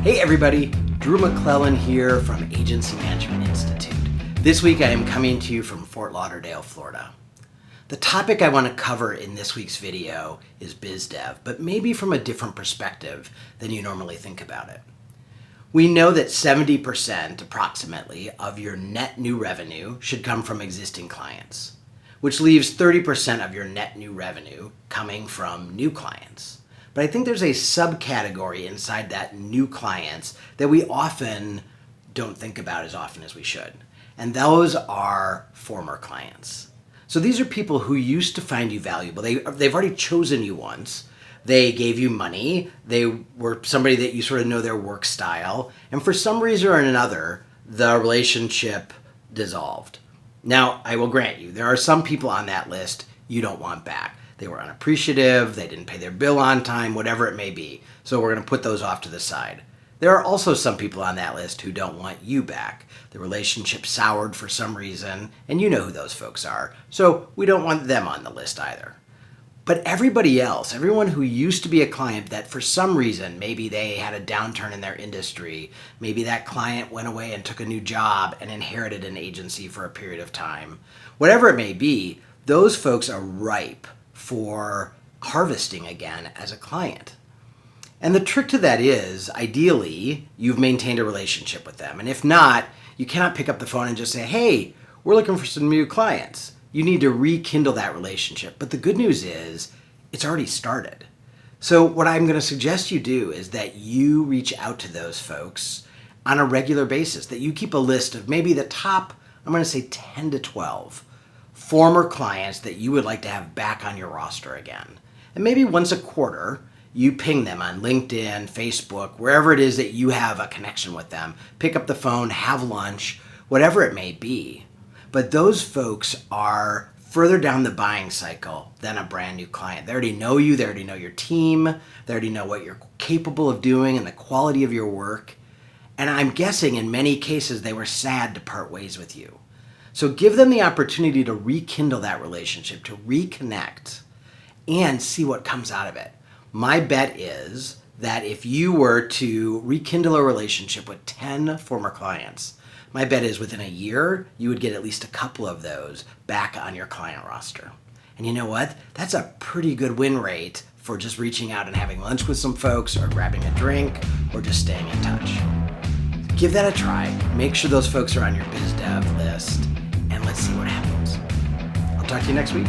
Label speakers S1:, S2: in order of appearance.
S1: Hey everybody, Drew McClellan here from Agency Management Institute. This week I am coming to you from Fort Lauderdale, Florida. The topic I want to cover in this week's video is biz dev, but maybe from a different perspective than you normally think about it. We know that 70% approximately of your net new revenue should come from existing clients, which leaves 30% of your net new revenue coming from new clients. But I think there's a subcategory inside that new clients that we often don't think about as often as we should. And those are former clients. So these are people who used to find you valuable. They've already chosen you once. They gave you money. They were somebody that you sort of know their work style. And for some reason or another, the relationship dissolved. Now, I will grant you, there are some people on that list you don't want back. They were unappreciative, they didn't pay their bill on time, whatever it may be. So we're going to put those off to the side. There are also some people on that list who don't want you back. The relationship soured for some reason, and you know who those folks are. So we don't want them on the list either. But everybody else, everyone who used to be a client that for some reason, maybe they had a downturn in their industry, maybe that client went away and took a new job and inherited an agency for a period of time, whatever it may be, those folks are ripe for harvesting again as a client. And the trick to that is, ideally, you've maintained a relationship with them. And if not, you cannot pick up the phone and just say, hey, we're looking for some new clients. You need to rekindle that relationship. But the good news is, it's already started. So what I'm going to suggest you do is that you reach out to those folks on a regular basis, that you keep a list of maybe the top, I'm going to say 10 to 12 former clients that you would like to have back on your roster again. And maybe once a quarter, you ping them on LinkedIn, Facebook, wherever it is that you have a connection with them. Pick up the phone, have lunch, whatever it may be. But those folks are further down the buying cycle than a brand new client. They already know you, they already know your team, they already know what you're capable of doing and the quality of your work. And I'm guessing in many cases they were sad to part ways with you. So give them the opportunity to rekindle that relationship, to reconnect, and see what comes out of it. My bet is that if you were to rekindle a relationship with 10 former clients, my bet is within a year, you would get at least a couple of those back on your client roster. And you know what? That's a pretty good win rate for just reaching out and having lunch with some folks or grabbing a drink or just staying in touch. Give that a try. Make sure those folks are on your biz dev list and let's see what happens. I'll talk to you next week.